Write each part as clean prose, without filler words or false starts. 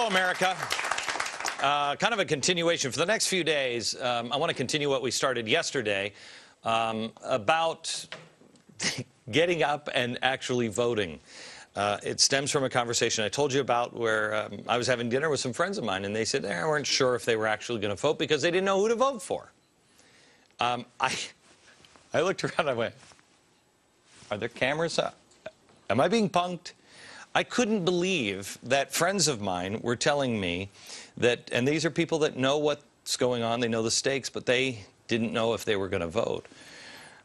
Hello, America. Kind of a continuation. For the next few days, I want to continue what we started yesterday about getting up and actually voting. It stems from a conversation I told you about where I was having dinner with some friends of mine, and they said they weren't sure if they were actually going to vote because they didn't know who to vote for. I looked around and I went, are there cameras up? Am I being punked? I couldn't believe that friends of mine were telling me that, and these are people that know what's going on, they know the stakes, but they didn't know if they were going to vote.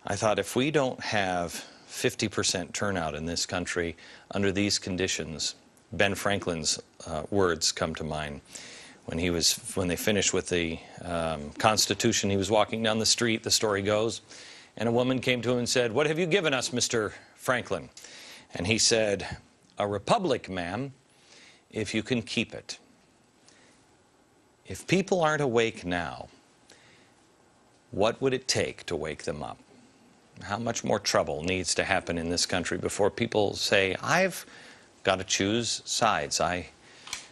I thought, if we don't have 50% turnout in this country under these conditions, Ben Franklin's words come to mind. When they finished with the Constitution, he was walking down the street, the story goes, and a woman came to him and said, "What have you given us, Mr. Franklin?" And he said, "A republic, ma'am, if you can keep it." If people aren't awake now, what would it take to wake them up? How much more trouble needs to happen in this country before people say, I've got to choose sides. I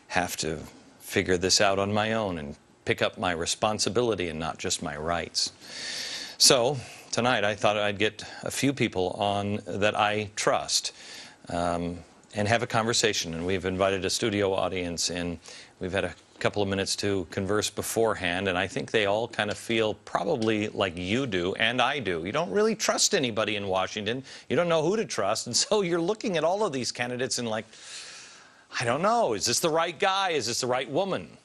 have to figure this out on my own and pick up my responsibility and not just my rights. So tonight I thought I'd get a few people on that I trust and have a conversation. And we've invited a studio audience in. We've had a couple of minutes to converse beforehand, and I think they all kind of feel probably like you do and I do. You don't really trust anybody in Washington. You don't know who to trust, and so you're looking at all of these candidates and like, I don't know, is this the right guy? Is this the right woman?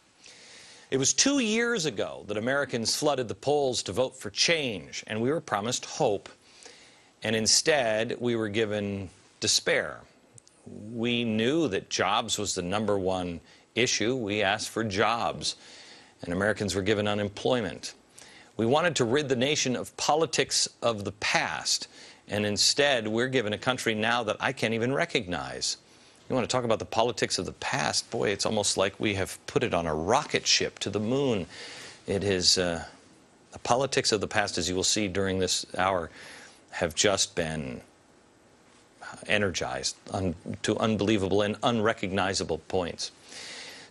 It was 2 years ago that Americans flooded the polls to vote for change, and we were promised hope, and instead we were given despair. We knew that jobs was the #1 issue. We asked for jobs, and Americans were given unemployment. We wanted to rid the nation of politics of the past, and instead we're given a country now that I can't even recognize. You want to talk about the politics of the past? Boy, it's almost like we have put it on a rocket ship to the moon. It is the politics of the past, as you will see during this hour, have just been energized to unbelievable and unrecognizable points.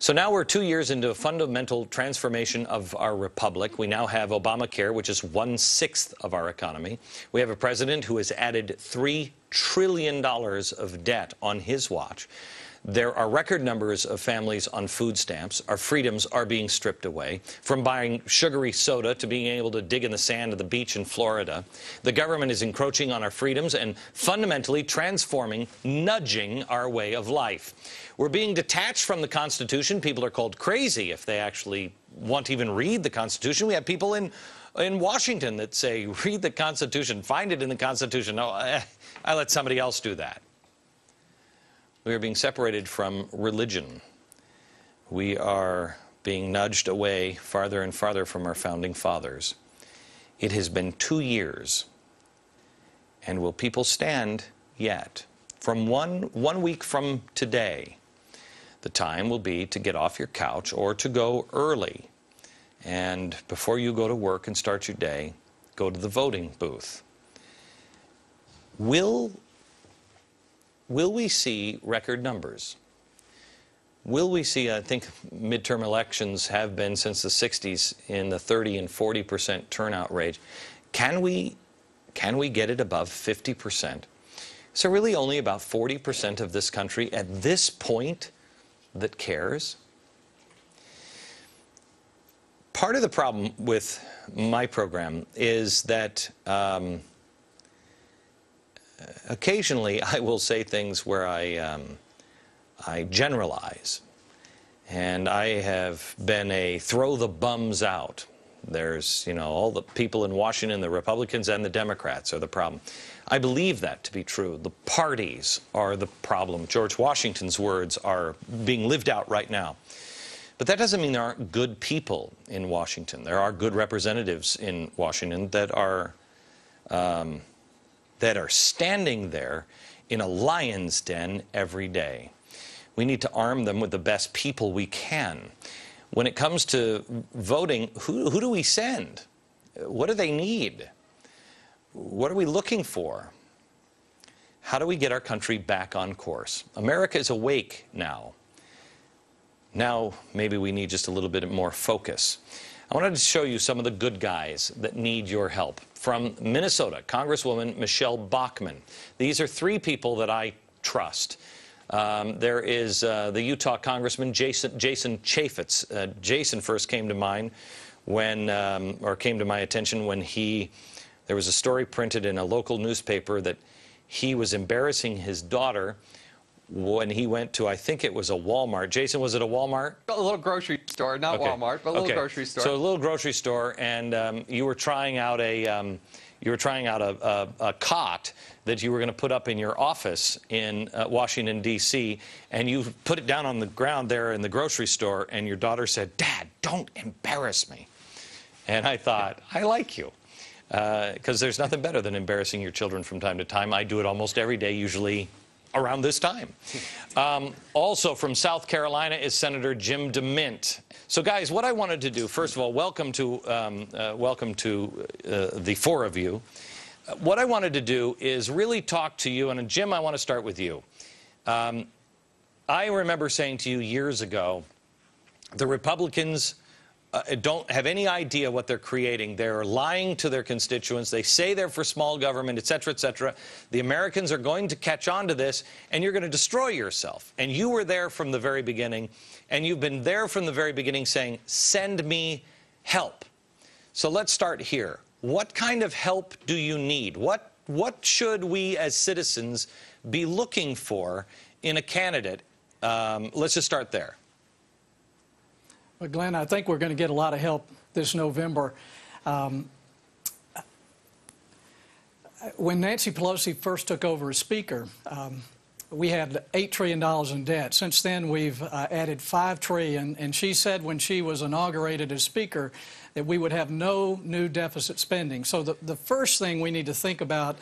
So now we're 2 years into a fundamental transformation of our republic. We now have Obamacare, which is 1/6 of our economy. We have a president who has added $3 trillion of debt on his watch. There are record numbers of families on food stamps. Our freedoms are being stripped away, from buying sugary soda to being able to dig in the sand of the beach in Florida. The government is encroaching on our freedoms and fundamentally transforming, nudging our way of life. We're being detached from the Constitution. People are called crazy if they actually want to even read the Constitution. We have people in Washington that say, read the Constitution, find it in the Constitution. No, I let somebody else do that. We are being separated from religion. We are being nudged away farther and farther from our founding fathers. It has been 2 years. And will people stand yet? From one week from today, the time will be to get off your couch or to go early. And before you go to work and start your day, go to the voting booth. Will we see record numbers? Will we see, I think midterm elections have been since the 60s in the 30 and 40% turnout rate. Can we get it above 50%? So really only about 40% of this country at this point that cares? Part of the problem with my program is that occasionally I will say things where I generalize, and I have been a throw the bums out. There's, you know, all the people in Washington, the Republicans and the Democrats are the problem. I believe that to be true. The parties are the problem. George Washington's words are being lived out right now. But that doesn't mean there aren't good people in Washington. There are good representatives in Washington that are standing there in a lion's den every day. We need to arm them with the best people we can. When it comes to voting, who do we send? What do they need? What are we looking for? How do we get our country back on course? America is awake now. Now maybe we need just a little bit more focus. I wanted to show you some of the good guys that need your help. From Minnesota, Congresswoman Michelle Bachmann. These are 3 people that I trust. There is the Utah Congressman Jason Chaffetz. Jason first came to mind when, or came to my attention when there was a story printed in a local newspaper that he was embarrassing his daughter when he went to, I think it was a Walmart. Jason, was it a Walmart? A little grocery store, not okay. Walmart, but a little grocery store. So a little grocery store, and you were trying out a cot that you were going to put up in your office in Washington, D.C., and you put it down on the ground there in the grocery store, and your daughter said, "Dad, don't embarrass me." And I thought, I like you, because there's nothing better than embarrassing your children from time to time. I do it almost every day, usually around this time. Also from South Carolina is Senator Jim DeMint. So guys, what I wanted to do, first of all, welcome to the 4 of you. What I wanted to do is really talk to you, and Jim, I want to start with you. I remember saying to you years ago, the Republicans don't have any idea what they're creating. They're lying to their constituents. They say they're for small government, et cetera, et cetera. The Americans are going to catch on to this, and you're going to destroy yourself. And you were there from the very beginning, and you've been there from the very beginning saying, send me help. So let's start here. What kind of help do you need? What should we as citizens be looking for in a candidate? Let's just start there. Well, Glenn, I think we're going to get a lot of help this November. When Nancy Pelosi first took over as Speaker, we had $8 trillion in debt. Since then, we've added $5 trillion, and she said when she was inaugurated as Speaker that we would have no new deficit spending. So the first thing we need to think about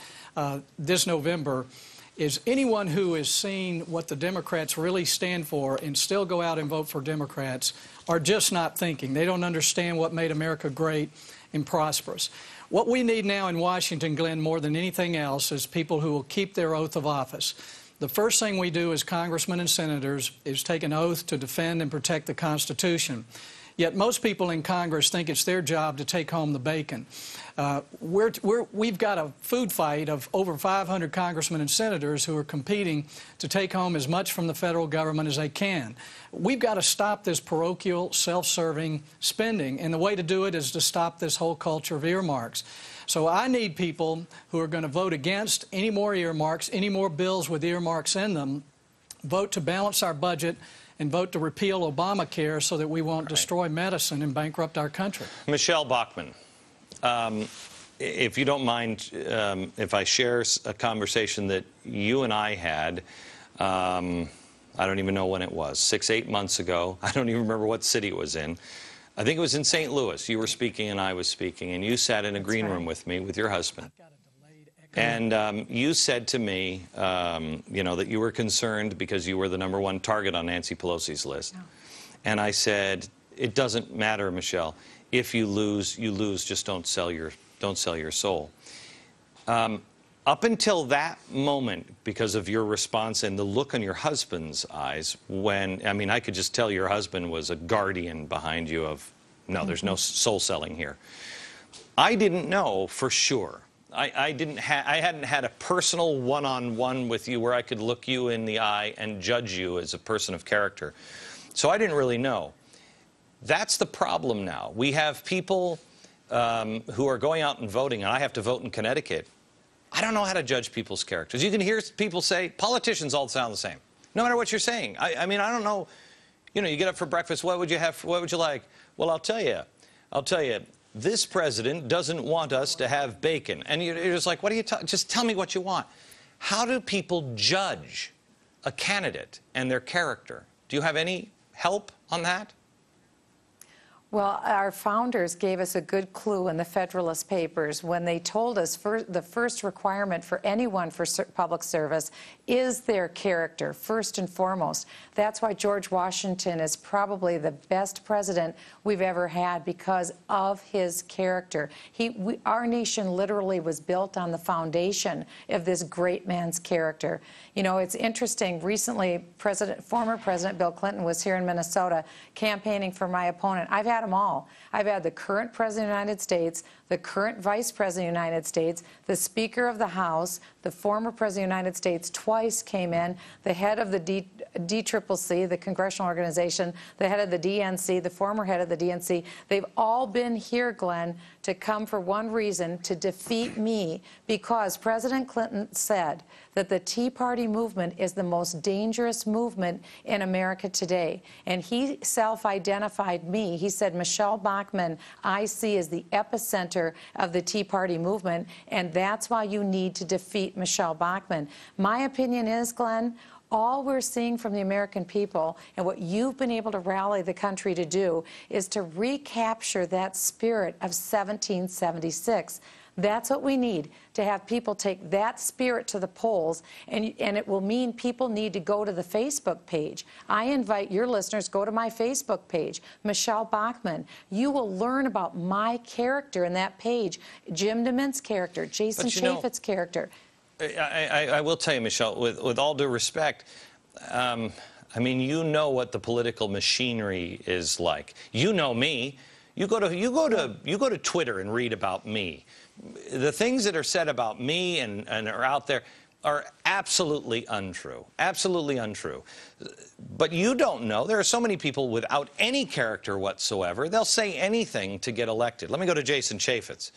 this November is anyone who has seen what the Democrats really stand for and still go out and vote for Democrats are just not thinking. They don't understand what made America great and prosperous. What we need now in Washington, Glenn, more than anything else, is people who will keep their oath of office. The first thing we do as congressmen and senators is take an oath to defend and protect the Constitution. Yet most people in Congress think it's their job to take home the bacon. We've got a food fight of over 500 congressmen and senators who are competing to take home as much from the federal government as they can. We've got to stop this parochial, self-serving spending, and the way to do it is to stop this whole culture of earmarks. So I need people who are going to vote against any more earmarks, any more bills with earmarks in them, vote to balance our budget, and vote to repeal Obamacare so that we won't destroy medicine and bankrupt our country. Michelle Bachmann, if you don't mind, if I share a conversation that you and I had, I don't even know when it was, 6, 8 months ago. I don't even remember what city it was in. I think it was in St. Louis. You were speaking and I was speaking, and you sat in a green room with me with your husband. And you said to me, you know, that you were concerned because you were the #1 target on Nancy Pelosi's list. No. And I said, it doesn't matter, Michelle. If you lose, you lose. Just don't sell your soul. Up until that moment, because of your response and the look on your husband's eyes, when, I mean, I could just tell your husband was a guardian behind you of, no, there's no soul selling here. I didn't know for sure. I hadn't had a personal one-on-one with you where I could look you in the eye and judge you as a person of character. So I didn't really know. That's the problem now. We have people who are going out and voting, and I have to vote in Connecticut. I don't know how to judge people's characters. You can hear people say, politicians all sound the same, no matter what you're saying. I mean, I don't know. You know, you get up for breakfast, what would you have? What would you like? Well, I'll tell you. This president doesn't want us to have bacon. And you're just like, what are you talking? Just tell me what you want. How do people judge a candidate and their character? Do you have any help on that? Well, our founders gave us a good clue in the Federalist Papers when they told us the first requirement for anyone for public service is their character, first and foremost. That's why George Washington is probably the best president we've ever had, because of his character. Our nation literally was built on the foundation of this great man's character. You know, it's interesting. Recently, former President Bill Clinton was here in Minnesota campaigning for my opponent. I've had them all. I've had the current President of the United States, the current Vice President of the United States, the Speaker of the House, the former President of the United States twice came in, the head of the DCCC, the congressional organization, the head of the DNC, the former head of the DNC. They've all been here, Glenn, to come for one reason, to defeat me, because President Clinton said that the Tea Party movement is the most dangerous movement in America today. And he self-identified me. He said, Michelle Bachmann, I see as the epicenter of the Tea Party movement, and that's why you need to defeat Michelle Bachmann. My opinion is, Glenn, all we're seeing from the American people, and what you've been able to rally the country to do, is to recapture that spirit of 1776. That's what we need, to have people take that spirit to the polls, and it will mean people need to go to the Facebook page. I invite your listeners, go to my Facebook page, Michelle Bachmann. You will learn about my character in that page, Jim DeMint's character, Jason Chaffetz's character. I will tell you, Michelle, with all due respect, I mean, you know what the political machinery is like. You know me. You go to Twitter and read about me. The things that are said about me and are out there are absolutely untrue. Absolutely untrue. But you don't know. There are so many people without any character whatsoever. They'll say anything to get elected. Let me go to Jason Chaffetz.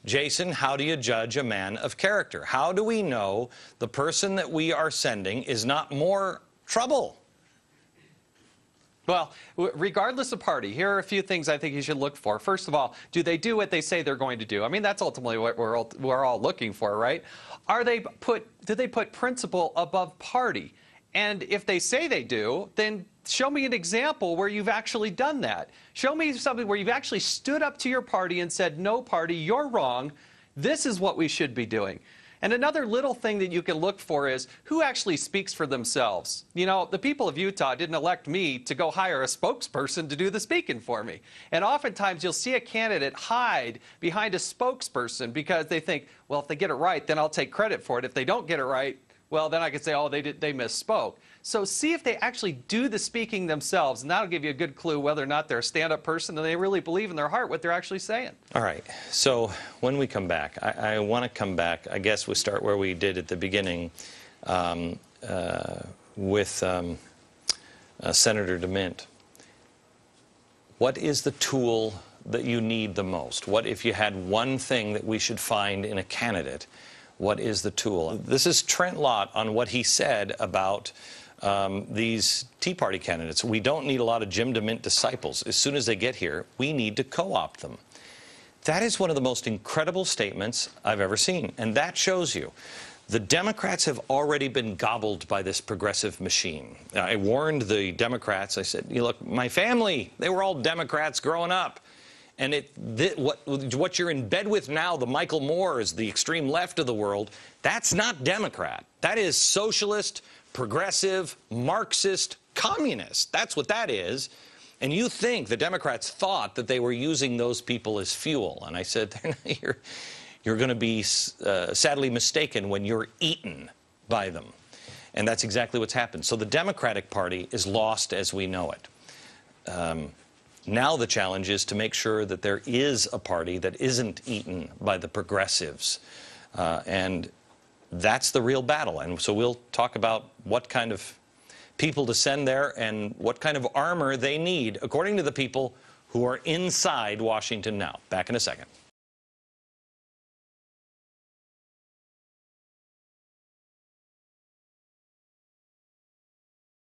Jason, how do you judge a man of character? How do we know the person that we are sending is not more trouble? Well, regardless of party, here are a few things I think you should look for. First of all, do they do what they say they're going to do? I mean, that's ultimately what we're all looking for, right? Do they put principle above party? And if they say they do, then show me an example where you've actually done that. Show me something where you've actually stood up to your party and said, no, party, you're wrong. This is what we should be doing. And another little thing that you can look for is who actually speaks for themselves. You know, the people of Utah didn't elect me to go hire a spokesperson to do the speaking for me. And oftentimes you'll see a candidate hide behind a spokesperson because they think, well, if they get it right, then I'll take credit for it. If they don't get it right, well, then I could say, oh, they misspoke. So see if they actually do the speaking themselves, and that'll give you a good clue whether or not they're a stand-up person and they really believe in their heart what they're actually saying. All right. So when we come back, I want to come back, I guess we start where we did at the beginning with Senator DeMint. What is the tool that you need the most? What if you had one thing that we should find in a candidate? What is the tool? This is Trent Lott on what he said about these Tea Party candidates. We don't need a lot of Jim DeMint disciples. As soon as they get here, we need to co-opt them. That is one of the most incredible statements I've ever seen. And that shows you the Democrats have already been gobbled by this progressive machine. I warned the Democrats. I said, you look, my family, they were all Democrats growing up. And what you're in bed with now, the Michael Moores, the extreme left of the world, that's not Democrat. That is socialist, progressive, Marxist, communist. That's what that is. And you think the Democrats thought that they were using those people as fuel. And I said, you're going to be sadly mistaken when you're eaten by them. And that's exactly what's happened. So the Democratic Party is lost as we know it. Now the challenge is to make sure that there is a party that isn't eaten by the progressives. And that's the real battle. And so we'll talk about what kind of people to send there and what kind of armor they need, according to the people who are inside Washington now. Back in a second.